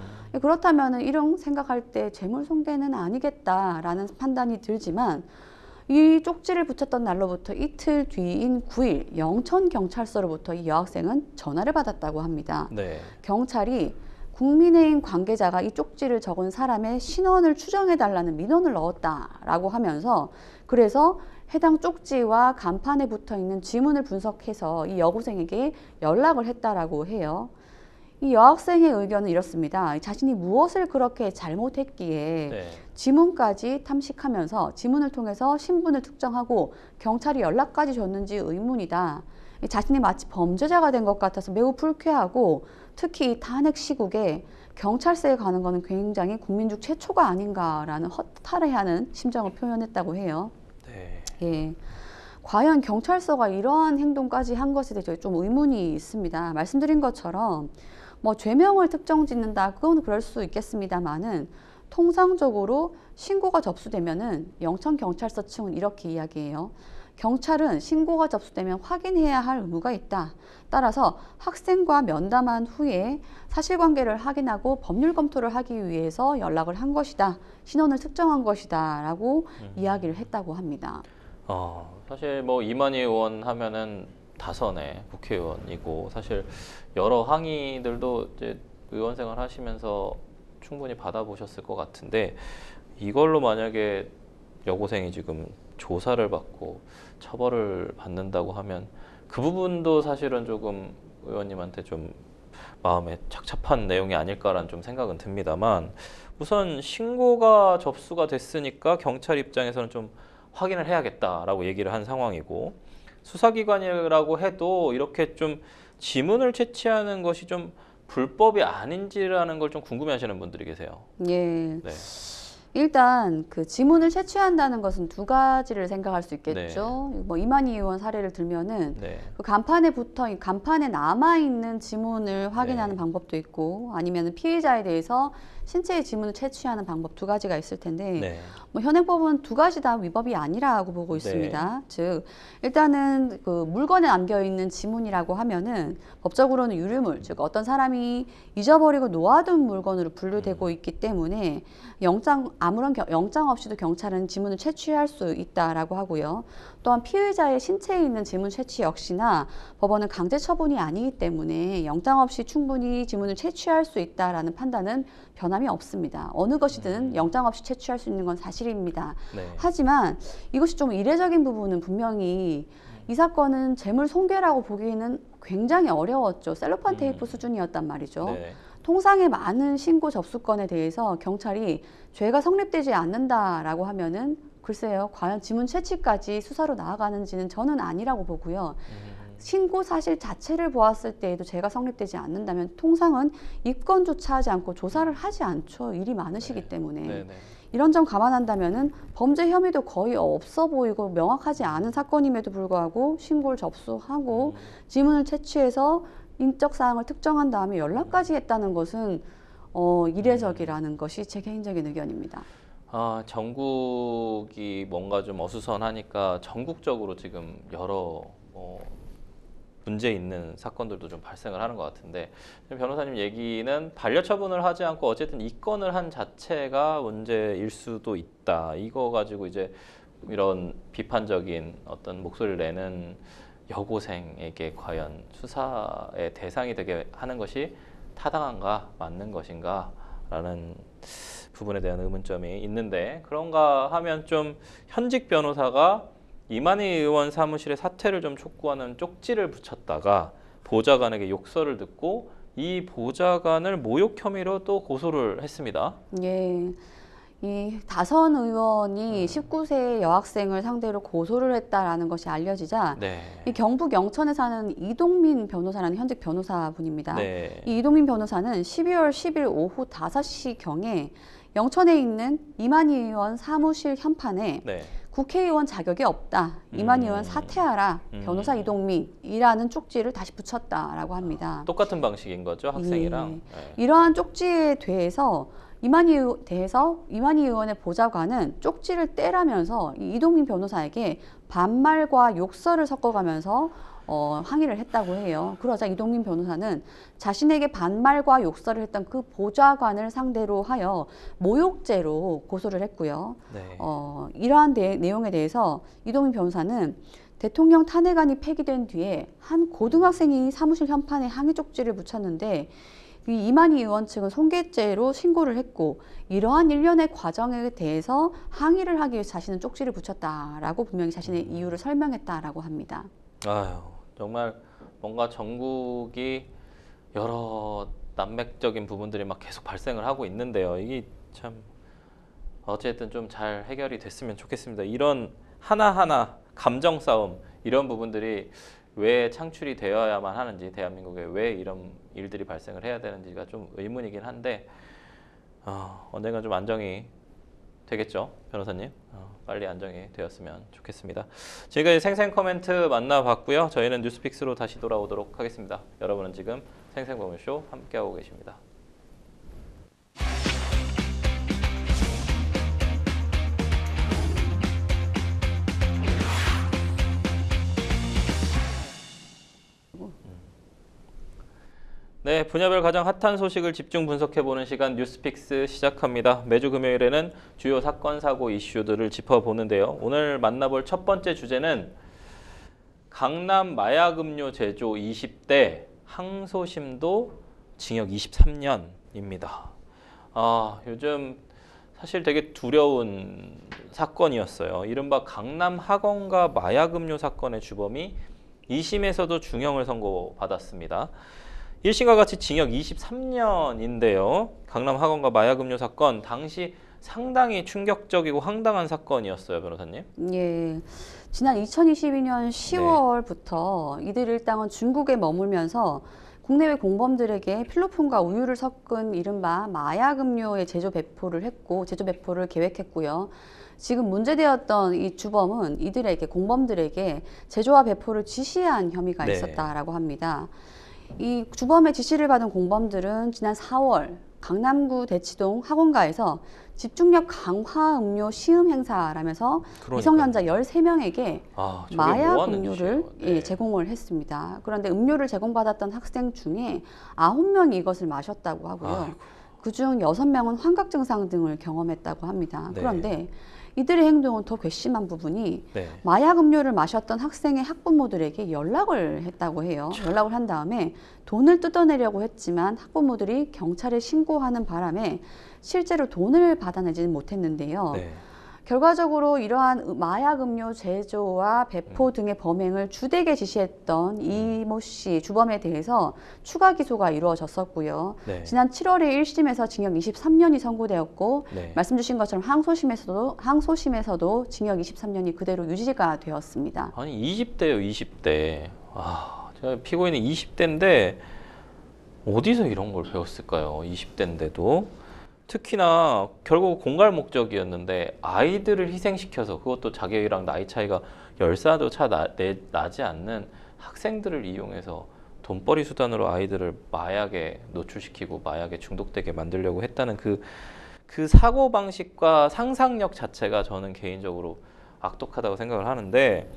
그렇다면 이런 생각할 때 재물손괴는 아니겠다라는 판단이 들지만 이 쪽지를 붙였던 날로부터 이틀 뒤인 9일 영천경찰서로부터 이 여학생은 전화를 받았다고 합니다. 경찰이 국민의힘 관계자가 이 쪽지를 적은 사람의 신원을 추정해달라는 민원을 넣었다라고 하면서 그래서 해당 쪽지와 간판에 붙어있는 지문을 분석해서 이 여고생에게 연락을 했다라고 해요. 이 여학생의 의견은 이렇습니다. 자신이 무엇을 그렇게 잘못했기에 지문까지 탐식하면서 지문을 통해서 신분을 특정하고 경찰이 연락까지 줬는지 의문이다. 자신이 마치 범죄자가 된 것 같아서 매우 불쾌하고 특히 이 탄핵 시국에 경찰서에 가는 것은 굉장히 국민중 최초가 아닌가라는 허탈해하는 심정을 표현했다고 해요. 과연 경찰서가 이러한 행동까지 한 것에 대해서 좀 의문이 있습니다. 말씀드린 것처럼 뭐 죄명을 특정 짓는다, 그건 그럴 수 있겠습니다만은 통상적으로 신고가 접수되면은 영천경찰서 측은 이렇게 이야기해요. 경찰은 신고가 접수되면 확인해야 할 의무가 있다. 따라서 학생과 면담한 후에 사실관계를 확인하고 법률 검토를 하기 위해서 연락을 한 것이다. 신원을 특정한 것이다. 라고 이야기를 했다고 합니다. 사실 뭐 이만희 의원 하면은 다선의 국회의원이고 사실 여러 항의들도 이제 의원 생활 하시면서 충분히 받아보셨을 것 같은데 이걸로 만약에 여고생이 지금 조사를 받고 처벌을 받는다고 하면 그 부분도 사실은 조금 의원님한테 좀 마음에 착잡한 내용이 아닐까라는 좀 생각은 듭니다만 우선 신고가 접수가 됐으니까 경찰 입장에서는 좀 확인을 해야겠다라고 얘기를 한 상황이고 수사기관이라고 해도 이렇게 좀 지문을 채취하는 것이 좀 불법이 아닌지라는 걸 좀 궁금해하시는 분들이 계세요. 예. 네. 일단 그 지문을 채취한다는 것은 두 가지를 생각할 수 있겠죠. 네. 뭐 이만희 의원 사례를 들면은 네. 그 간판에 남아 있는 지문을 확인하는 네. 방법도 있고 아니면 피해자에 대해서 신체의 지문을 채취하는 방법 두 가지가 있을 텐데 네. 뭐 현행법은 두 가지 다 위법이 아니라고 보고 있습니다. 네. 즉 일단은 그 물건에 남겨 있는 지문이라고 하면은 법적으로는 유류물, 즉 어떤 사람이 잊어버리고 놓아둔 물건으로 분류되고 있기 때문에 아무런 영장 없이도 경찰은 지문을 채취할 수 있다라고 하고요. 또한 피의자의 신체에 있는 지문 채취 역시나 법원은 강제 처분이 아니기 때문에 영장 없이 충분히 지문을 채취할 수 있다라는 판단은 변함이 없습니다. 어느 것이든 영장 없이 채취할 수 있는 건 사실입니다. 네. 하지만 이것이 좀 이례적인 부분은 분명히 이 사건은 재물 손괴라고 보기에는 굉장히 어려웠죠. 셀로판 테이프 수준이었단 말이죠. 네. 통상의 많은 신고 접수건에 대해서 경찰이 죄가 성립되지 않는다라고 하면은 글쎄요, 과연 지문 채취까지 수사로 나아가는지는 저는 아니라고 보고요. 신고 사실 자체를 보았을 때에도 죄가 성립되지 않는다면 통상은 입건조차 하지 않고 조사를 하지 않죠. 일이 많으시기 네. 때문에. 네네. 이런 점 감안한다면은 범죄 혐의도 거의 없어 보이고 명확하지 않은 사건임에도 불구하고 신고를 접수하고 지문을 채취해서 인적 사항을 특정한 다음에 연락까지 했다는 것은 이례적이라는 것이 제 개인적인 의견입니다. 전국이 뭔가 좀 어수선하니까 전국적으로 지금 여러 문제 있는 사건들도 좀 발생을 하는 것 같은데 변호사님 얘기는 반려처분을 하지 않고 어쨌든 입건을 한 자체가 문제일 수도 있다. 이거 가지고 이제 이런 비판적인 어떤 목소리를 내는 여고생에게 과연 수사의 대상이 되게 하는 것이 타당한가 맞는 것인가 라는 부분에 대한 의문점이 있는데 그런가 하면 좀 현직 변호사가 이만희 의원 사무실에 사퇴를 좀 촉구하는 쪽지를 붙였다가 보좌관에게 욕설을 듣고 이 보좌관을 모욕 혐의로 또 고소를 했습니다. 예. 이 다선 의원이 19세 여학생을 상대로 고소를 했다라는 것이 알려지자 네. 이 경북 영천에 사는 이동민 변호사라는 현직 변호사분입니다. 네. 이 이동민 변호사는 12월 10일 오후 5시경에 영천에 있는 이만희 의원 사무실 현판에 네. 국회의원 자격이 없다. 이만희 의원 사퇴하라. 변호사 이동민이라는 쪽지를 다시 붙였다라고 합니다. 똑같은 방식인 거죠, 학생이랑. 네. 이러한 쪽지에 대해서 이만희 의원의 보좌관은 쪽지를 떼라면서 이동민 변호사에게 반말과 욕설을 섞어가면서 항의를 했다고 해요. 그러자 이동민 변호사는 자신에게 반말과 욕설을 했던 그 보좌관을 상대로 하여 모욕죄로 고소를 했고요. 네. 이러한 내용에 대해서 이동민 변호사는 대통령 탄핵안이 폐기된 뒤에 한 고등학생이 사무실 현판에 항의 쪽지를 붙였는데 이 이만희 의원 측은 손괴죄로 신고를 했고 이러한 일련의 과정에 대해서 항의를 하기 위해 자신은 쪽지를 붙였다라고 분명히 자신의 이유를 설명했다라고 합니다. 아유, 정말 뭔가 전국이 여러 난맥적인 부분들이 막 계속 발생을 하고 있는데요. 이게 참 어쨌든 좀 잘 해결이 됐으면 좋겠습니다. 이런 하나하나 감정 싸움 이런 부분들이 왜 창출이 되어야만 하는지 대한민국에 왜 이런 일들이 발생을 해야 되는지가 좀 의문이긴 한데 언젠가 좀 안정이 되겠죠, 변호사님? 빨리 안정이 되었으면 좋겠습니다. 지금까지 생생 코멘트 만나봤고요. 저희는 뉴스픽스로 다시 돌아오도록 하겠습니다. 여러분은 지금 생생보물쇼 함께하고 계십니다. 네, 분야별 가장 핫한 소식을 집중 분석해보는 시간 뉴스픽스 시작합니다. 매주 금요일에는 주요 사건, 사고, 이슈들을 짚어보는데요. 오늘 만나볼 첫 번째 주제는 강남 마약음료 제조 20대 항소심도 징역 23년입니다. 요즘 사실 되게 두려운 사건이었어요. 이른바 강남 학원가 마약음료 사건의 주범이 2심에서도 중형을 선고받았습니다. 1심과 같이 징역 23년인데요. 강남 학원가 마약음료 사건 당시 상당히 충격적이고 황당한 사건이었어요, 변호사님. 예, 지난 2022년 10월부터 이들 일당은 중국에 머물면서 국내외 공범들에게 필로폰과 우유를 섞은 이른바 마약음료의 제조 배포를 계획했고요. 지금 문제되었던 이 주범은 이들에게 공범들에게 제조와 배포를 지시한 혐의가 있었다라고 합니다. 이 주범의 지시를 받은 공범들은 지난 4월 강남구 대치동 학원가에서 집중력 강화 음료 시음 행사라면서 미성년자 13명에게 마약 음료를 제공을 했습니다. 그런데 음료를 제공받았던 학생 중에 9명이 이것을 마셨다고 하고요. 그중 6명은 환각 증상 등을 경험했다고 합니다. 그런데 이들의 행동은 더 괘씸한 부분이 마약 음료를 마셨던 학생의 학부모들에게 연락을 했다고 해요. 연락을 한 다음에 돈을 뜯어내려고 했지만 학부모들이 경찰에 신고하는 바람에 실제로 돈을 받아내지는 못했는데요. 결과적으로 이러한 마약 음료 제조와 배포 등의 범행을 주되게 지시했던 이모 씨 주범에 대해서 추가 기소가 이루어졌었고요. 지난 7월에 1심에서 징역 23년이 선고되었고 말씀 주신 것처럼 항소심에서도 징역 23년이 그대로 유지가 되었습니다. 아니 20대요, 20대. 제가 피고인은 20대인데 어디서 이런 걸 배웠을까요? 20대인데도. 특히나 결국 공갈 목적이었는데 아이들을 희생시켜서, 그것도 자기랑 나이 차이가 10살도 나지 않는 학생들을 이용해서 돈벌이 수단으로 아이들을 마약에 노출시키고 마약에 중독되게 만들려고 했다는 그 사고방식과 상상력 자체가 저는 개인적으로 악독하다고 생각을 하는데,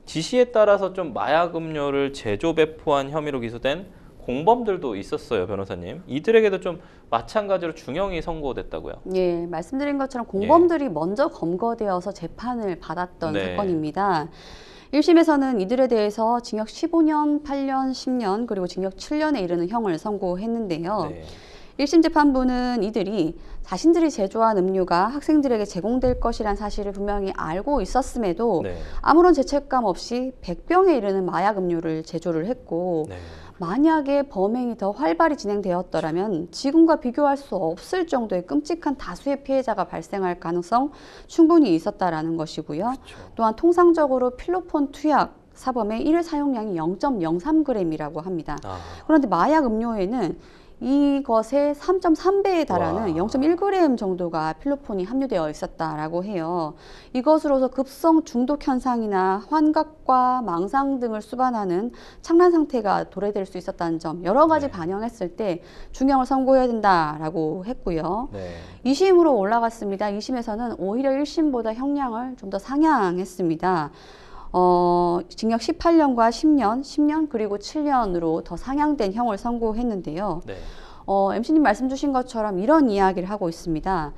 지시에 따라서 좀 마약 음료를 제조 배포한 혐의로 기소된 공범들도 있었어요, 변호사님. 이들에게도 좀 마찬가지로 중형이 선고됐다고요? 예, 말씀드린 것처럼 공범들이 먼저 검거되어서 재판을 받았던 사건입니다. 1심에서는 이들에 대해서 징역 15년, 8년, 10년 그리고 징역 7년에 이르는 형을 선고했는데요. 1심 재판부는 이들이 자신들이 제조한 음료가 학생들에게 제공될 것이란 사실을 분명히 알고 있었음에도 아무런 죄책감 없이 100병에 이르는 마약 음료를 제조를 했고 만약에 범행이 더 활발히 진행되었더라면 지금과 비교할 수 없을 정도의 끔찍한 다수의 피해자가 발생할 가능성 충분히 있었다라는 것이고요. 또한 통상적으로 필로폰 투약 사범의 일일 사용량이 0.03g이라고 합니다. 그런데 마약 음료에는 이것의 3.3배에 달하는 0.1g 정도가 필로폰이 함유되어 있었다라고 해요. 이것으로서 급성 중독 현상이나 환각과 망상 등을 수반하는 착란 상태가 도래될 수 있었다는 점, 여러 가지 반영했을 때 중형을 선고해야 된다라고 했고요. 2심으로 올라갔습니다. 2심에서는 오히려 1심보다 형량을 좀 더 상향했습니다. 징역 18년과 10년 그리고 7년으로 더 상향된 형을 선고했는데요. MC님 말씀 주신 것처럼 이런 이야기를 하고 있습니다.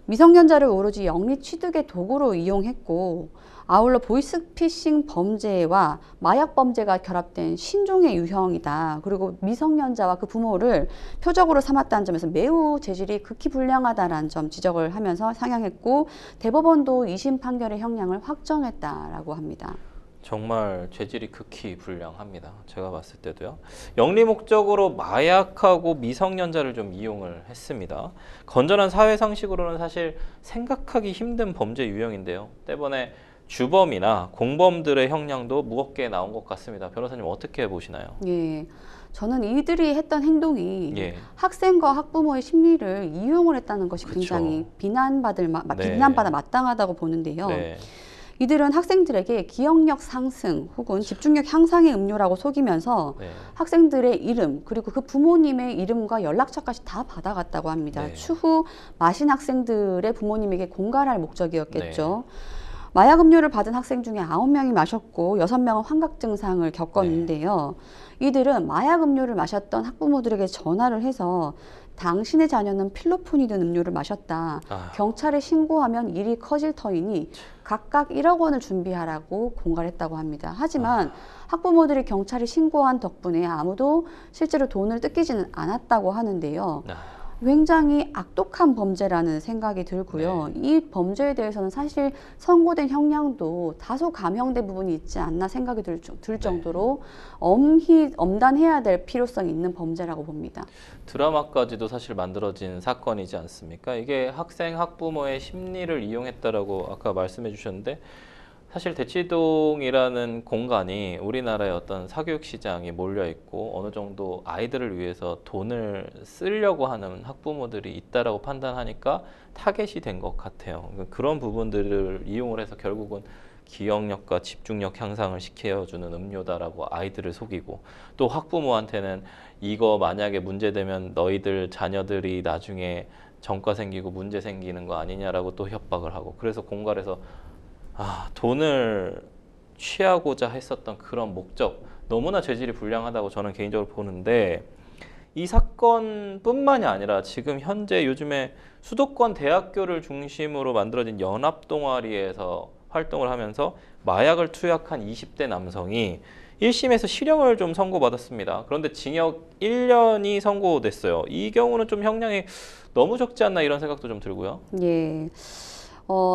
미성년자를 오로지 영리 취득의 도구로 이용했고, 아울러 보이스피싱 범죄와 마약 범죄가 결합된 신종의 유형이다. 그리고 미성년자와 그 부모를 표적으로 삼았다는 점에서 매우 재질이 극히 불량하다라는 점 지적을 하면서 상향했고, 대법원도 2심 판결의 형량을 확정했다라고 합니다. 정말 죄질이 극히 불량합니다. 제가 봤을 때도요. 영리 목적으로 마약하고 미성년자를 좀 이용을 했습니다. 건전한 사회 상식으로는 사실 생각하기 힘든 범죄 유형인데요. 때문에 주범이나 공범들의 형량도 무겁게 나온 것 같습니다. 변호사님 어떻게 보시나요? 예, 저는 이들이 했던 행동이 학생과 학부모의 심리를 이용을 했다는 것이 굉장히 비난받아 마땅하다고 보는데요. 이들은 학생들에게 기억력 상승 혹은 집중력 향상의 음료라고 속이면서 학생들의 이름 그리고 그 부모님의 이름과 연락처까지 다 받아갔다고 합니다. 추후 마신 학생들의 부모님에게 공갈할 목적이었겠죠. 마약 음료를 받은 학생 중에 9명이 마셨고 6명은 환각 증상을 겪었는데요. 이들은 마약 음료를 마셨던 학부모들에게 전화를 해서 당신의 자녀는 필로폰이 든 음료를 마셨다. 경찰에 신고하면 일이 커질 터이니 각각 1억 원을 준비하라고 공갈을 했다고 합니다. 하지만 학부모들이 경찰에 신고한 덕분에 아무도 실제로 돈을 뜯기지는 않았다고 하는데요. 굉장히 악독한 범죄라는 생각이 들고요. 이 범죄에 대해서는 사실 선고된 형량도 다소 감형된 부분이 있지 않나 생각이 들 정도로 엄단해야 될 필요성이 있는 범죄라고 봅니다. 드라마까지도 사실 만들어진 사건이지 않습니까? 이게 학생, 학부모의 심리를 이용했다라고 아까 말씀해 주셨는데 사실 대치동이라는 공간이 우리나라의 어떤 사교육 시장이 몰려 있고 어느 정도 아이들을 위해서 돈을 쓰려고 하는 학부모들이 있다라고 판단하니까 타겟이 된 것 같아요. 그런 부분들을 이용을 해서 결국은 기억력과 집중력 향상을 시켜주는 음료다라고 아이들을 속이고 또 학부모한테는 이거 만약에 문제되면 너희들 자녀들이 나중에 전과 생기고 문제 생기는 거 아니냐라고 또 협박을 하고 그래서 공갈에서 돈을 취하고자 했었던 그런 목적 너무나 죄질이 불량하다고 저는 개인적으로 보는데 이 사건뿐만이 아니라 지금 현재 요즘에 수도권 대학교를 중심으로 만들어진 연합동아리에서 활동을 하면서 마약을 투약한 20대 남성이 1심에서 실형을 좀 선고받았습니다. 그런데 징역 1년이 선고됐어요. 이 경우는 좀 형량이 너무 적지 않나 이런 생각도 좀 들고요. 예.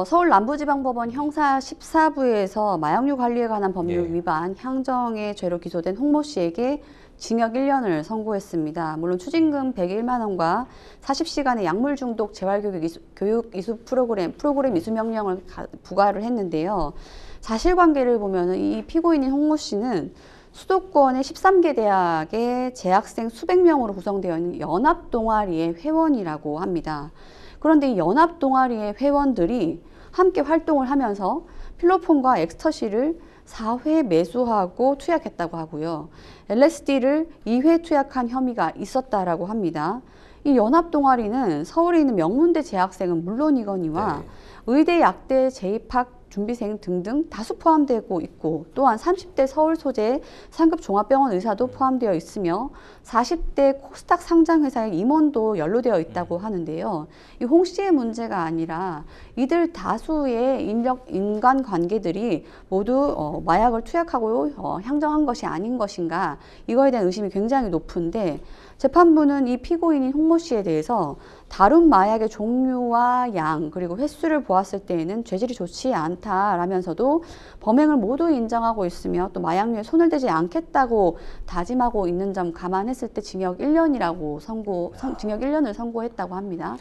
서울 남부지방법원 형사 14부에서 마약류 관리에 관한 법률 위반 향정의 죄로 기소된 홍모 씨에게 징역 1년을 선고했습니다. 물론 추징금 101만 원과 40시간의 약물 중독 재활교육 이수 프로그램 이수 명령을 부과를 했는데요. 사실관계를 보면 이 피고인인 홍모 씨는 수도권의 13개 대학의 재학생 수백 명으로 구성되어 있는 연합동아리의 회원이라고 합니다. 그런데 이 연합동아리의 회원들이 함께 활동을 하면서 필로폰과 엑스터시를 4회 매수하고 투약했다고 하고요. LSD를 2회 투약한 혐의가 있었다라고 합니다. 이 연합동아리는 서울에 있는 명문대 재학생은 물론이거니와 의대, 약대 재입학 준비생 등등 다수 포함되고 있고 또한 30대 서울 소재 상급 종합병원 의사도 포함되어 있으며 40대 코스닥 상장회사의 임원도 연루되어 있다고 하는데요. 이 홍 씨의 문제가 아니라 이들 다수의 인간관계들이 모두 마약을 투약하고 향정한 것이 아닌 것인가 이거에 대한 의심이 굉장히 높은데 재판부는 이 피고인인 홍모 씨에 대해서 다른 마약의 종류와 양 그리고 횟수를 보았을 때에는 죄질이 좋지 않다라면서도 범행을 모두 인정하고 있으며 또 마약류에 손을 대지 않겠다고 다짐하고 있는 점 감안했을 때 징역 1년을 선고했다고 합니다.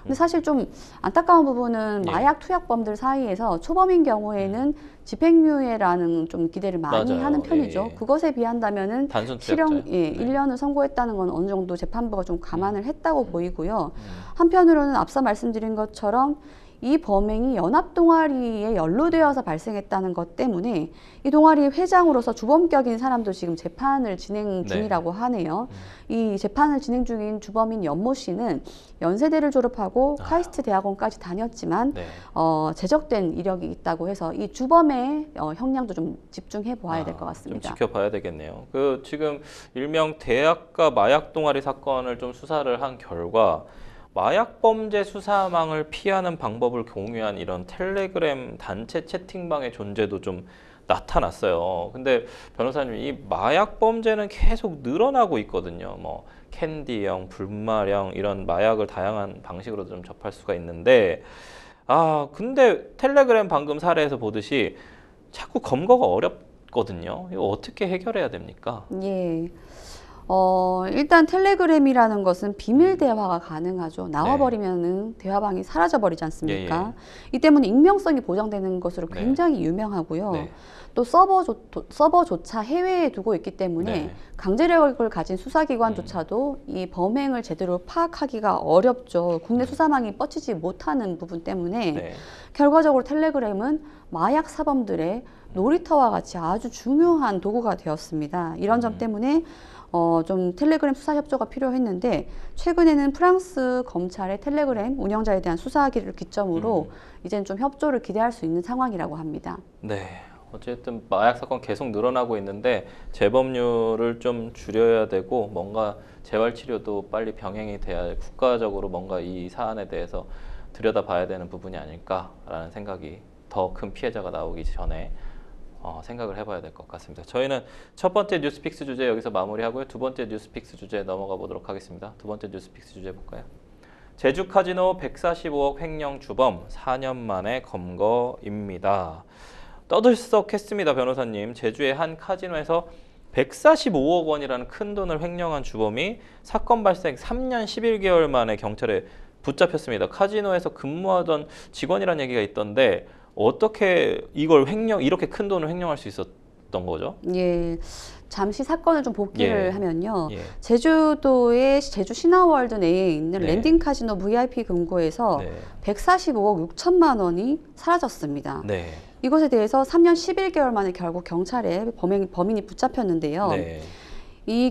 근데 사실 좀 안타까운 부분은 마약 투약범들 사이에서 초범인 경우에는 집행유예라는 좀 기대를 많이 하는 편이죠. 그것에 비한다면은 실형 1년을 선고했다는 건 어느 정도 재판부가 좀 감안을 했다고 보이고요. 한편으로는 앞서 말씀드린 것처럼 이 범행이 연합동아리에 연루되어서 발생했다는 것 때문에 이 동아리 회장으로서 주범격인 사람도 지금 재판을 진행 중이라고 하네요. 이 재판을 진행 중인 주범인 연모 씨는 연세대를 졸업하고 카이스트 대학원까지 다녔지만 제적된 이력이 있다고 해서 이 주범의 형량도 좀 집중해 보아야 될 것 같습니다. 좀 지켜봐야 되겠네요. 그 지금 일명 대학가 마약 동아리 사건을 좀 수사를 한 결과 마약 범죄 수사망을 피하는 방법을 공유한 이런 텔레그램 단체 채팅방의 존재도 좀 나타났어요. 근데 변호사님, 이 마약 범죄는 계속 늘어나고 있거든요. 뭐 캔디형, 불마령 이런 마약을 다양한 방식으로 좀 접할 수가 있는데 근데 텔레그램 방금 사례에서 보듯이 자꾸 검거가 어렵거든요. 이거 어떻게 해결해야 됩니까? 예. 일단 텔레그램이라는 것은 비밀 대화가 가능하죠. 나와버리면은 대화방이 사라져버리지 않습니까? 이 때문에 익명성이 보장되는 것으로 굉장히 유명하고요. 또 서버조차 해외에 두고 있기 때문에 강제력을 가진 수사기관조차도 이 범행을 제대로 파악하기가 어렵죠. 국내 수사망이 뻗치지 못하는 부분 때문에 결과적으로 텔레그램은 마약 사범들의 놀이터와 같이 아주 중요한 도구가 되었습니다. 이런 점 때문에 좀 텔레그램 수사 협조가 필요했는데 최근에는 프랑스 검찰의 텔레그램 운영자에 대한 수사기를 기점으로 이제는 좀 협조를 기대할 수 있는 상황이라고 합니다. 네. 어쨌든 마약 사건 계속 늘어나고 있는데 재범률을 좀 줄여야 되고 뭔가 재활 치료도 빨리 병행이 돼야 국가적으로 뭔가 이 사안에 대해서 들여다봐야 되는 부분이 아닐까라는 생각이 더 큰 피해자가 나오기 전에 생각을 해봐야 될 것 같습니다. 저희는 첫 번째 뉴스픽스 주제 여기서 마무리하고요. 두 번째 뉴스픽스 주제 넘어가 보도록 하겠습니다. 두 번째 뉴스픽스 주제 볼까요? 제주 카지노 145억 횡령 주범 4년 만에 검거입니다. 떠들썩했습니다, 변호사님. 제주의 한 카지노에서 145억 원이라는 큰 돈을 횡령한 주범이 사건 발생 3년 11개월 만에 경찰에 붙잡혔습니다. 카지노에서 근무하던 직원이라는 얘기가 있던데 어떻게 이걸 이렇게 큰 돈을 횡령할 수 있었던 거죠? 예. 잠시 사건을 좀 복기를 하면요. 예. 제주도의 제주 신화월드 내에 있는 네. 랜딩 카지노 VIP 금고에서 네. 145억 6천만 원이 사라졌습니다. 네. 이것에 대해서 3년 11개월 만에 결국 경찰에 범인이 붙잡혔는데요. 네. 이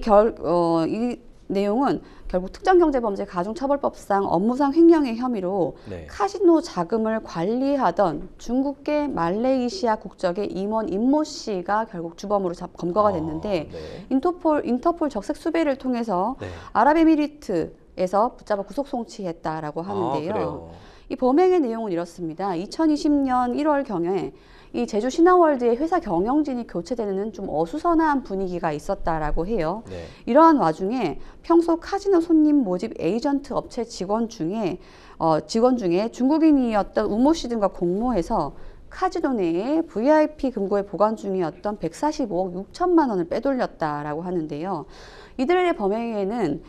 내용은 결국 특정경제범죄 가중처벌법상 업무상 횡령의 혐의로 네. 카지노 자금을 관리하던 중국계 말레이시아 국적의 임원 임모 씨가 결국 주범으로 검거가 됐는데 네. 인터폴 적색 수배를 통해서 네. 아랍에미리트에서 붙잡아 구속 송치했다라고 하는데요. 그래요. 이 범행의 내용은 이렇습니다. 2020년 1월경에 이 제주 신화월드의 회사 경영진이 교체되는 좀 어수선한 분위기가 있었다라고 해요. 네. 이러한 와중에 평소 카지노 손님 모집 에이전트 업체 직원 중에 중국인이었던 우모 씨 등과 공모해서 카지노 내에 VIP 금고에 보관 중이었던 145억 6천만 원을 빼돌렸다라고 하는데요. 이들의 범행에는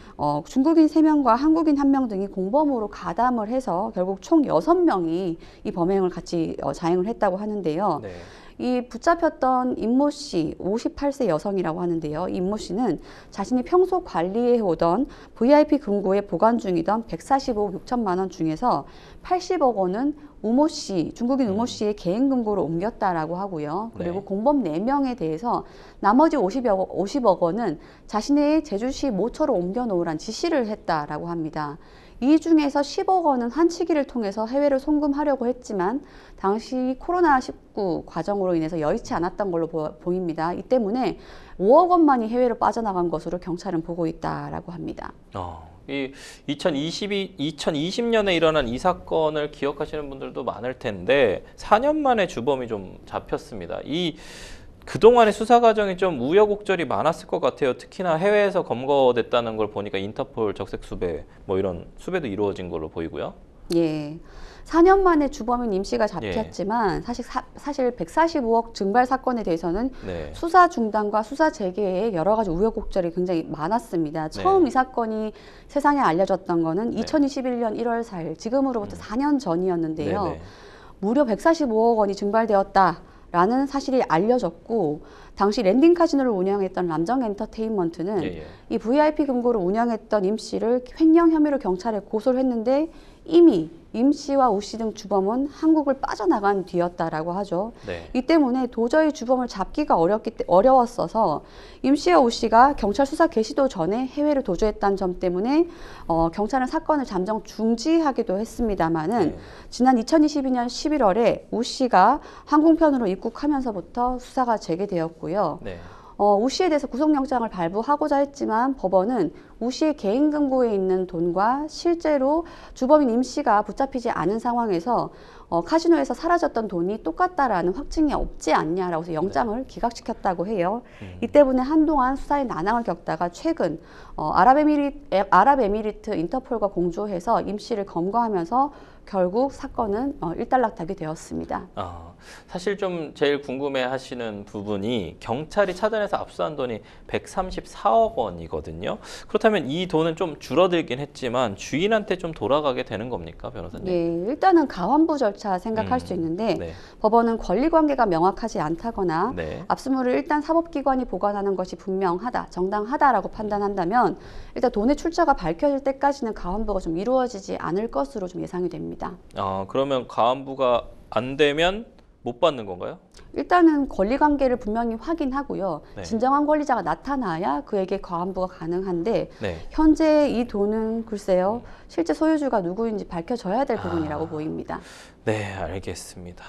중국인 3명과 한국인 1명 등이 공범으로 가담을 해서 결국 총 6명이 이 범행을 같이 자행을 했다고 하는데요. 네. 이 붙잡혔던 임모 씨, 58세 여성이라고 하는데요. 임모 씨는 자신이 평소 관리해오던 VIP 금고에 보관 중이던 145억 6천만 원 중에서 80억 원은 우모 씨, 중국인 우모 씨의 개인 금고로 옮겼다라고 하고요. 그리고 네. 공범 4명에 대해서 나머지 50억 원은 자신의 제주시 모처로 옮겨놓으란 지시를 했다라고 합니다. 이 중에서 10억 원은 한치기를 통해서 해외를 송금하려고 했지만 당시 코로나19 과정으로 인해서 여의치 않았던 걸로 보입니다. 이 때문에 5억 원만이 해외로 빠져나간 것으로 경찰은 보고 있다라고 합니다. 이 2020년에 일어난 이 사건을 기억하시는 분들도 많을 텐데 4년 만에 주범이 좀 잡혔습니다. 그동안의 수사 과정이 좀 우여곡절이 많았을 것 같아요. 특히나 해외에서 검거됐다는 걸 보니까 인터폴 적색 수배 뭐 이런 수배도 이루어진 걸로 보이고요. 예. 4년 만에 주범인 임 씨가 잡혔지만 예. 사실 145억 증발 사건에 대해서는 네. 수사 중단과 수사 재개에 여러 가지 우여곡절이 굉장히 많았습니다. 처음 이 사건이 세상에 알려졌던 거는 2021년 1월 4일, 지금으로부터 4년 전이었는데요. 네네. 무려 145억 원이 증발되었다라는 사실이 알려졌고 당시 랜딩 카지노를 운영했던 람정 엔터테인먼트는 이 VIP 금고를 운영했던 임 씨를 횡령 혐의로 경찰에 고소를 했는데 이미 임 씨와 우 씨 등 주범은 한국을 빠져나간 뒤였다라고 하죠. 네. 이 때문에 도저히 주범을 잡기가 어려웠어서 임 씨와 우 씨가 경찰 수사 개시도 전에 해외를 도주했다는 점 때문에 경찰은 사건을 잠정 중지하기도 했습니다마는 지난 2022년 11월에 우 씨가 항공편으로 입국하면서부터 수사가 재개되었고요. 우 씨에 대해서 구속영장을 발부하고자 했지만 법원은 우 씨의 개인 금고에 있는 돈과 실제로 주범인 임 씨가 붙잡히지 않은 상황에서 카지노에서 사라졌던 돈이 똑같다라는 확증이 없지 않냐라고 해서 영장을 기각시켰다고 해요. 이 때문에 한동안 수사에 난항을 겪다가 최근 아랍에미리트 인터폴과 공조해서 임 씨를 검거하면서 결국 사건은 일단락하게 되었습니다. 사실 좀 제일 궁금해하시는 부분이 경찰이 찾아내서 압수한 돈이 134억 원이거든요. 그렇다면 이 돈은 좀 줄어들긴 했지만 주인한테 좀 돌아가게 되는 겁니까, 변호사님? 네, 일단은 가환부 절차 생각할 수 있는데 법원은 권리관계가 명확하지 않다거나 압수물을 일단 사법기관이 보관하는 것이 분명하다, 정당하다라고 판단한다면 일단 돈의 출처가 밝혀질 때까지는 가환부가 좀 이루어지지 않을 것으로 좀 예상이 됩니다. 그러면 가환부가 안 되면 못 받는 건가요? 일단은 권리관계를 분명히 확인하고요. 네. 진정한 권리자가 나타나야 그에게 과환부가 가능한데 네. 현재 이 돈은 글쎄요. 실제 소유주가 누구인지 밝혀져야 될 부분이라고 보입니다. 네, 알겠습니다.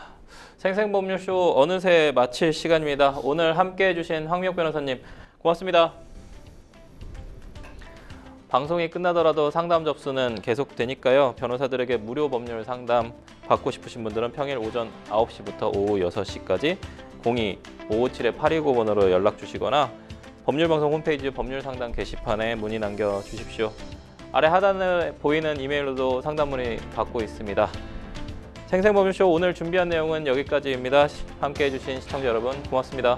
생생법률쇼 어느새 마칠 시간입니다. 오늘 함께해 주신 황미옥 변호사님 고맙습니다. 방송이 끝나더라도 상담 접수는 계속되니까요. 변호사들에게 무료 법률 상담 받고 싶으신 분들은 평일 오전 9시부터 오후 6시까지 02-557-829번으로 연락 주시거나 법률방송 홈페이지 법률상담 게시판에 문의 남겨주십시오. 아래 하단에 보이는 이메일로도 상담 문의 받고 있습니다. 생생법률쇼 오늘 준비한 내용은 여기까지입니다. 함께해 주신 시청자 여러분 고맙습니다.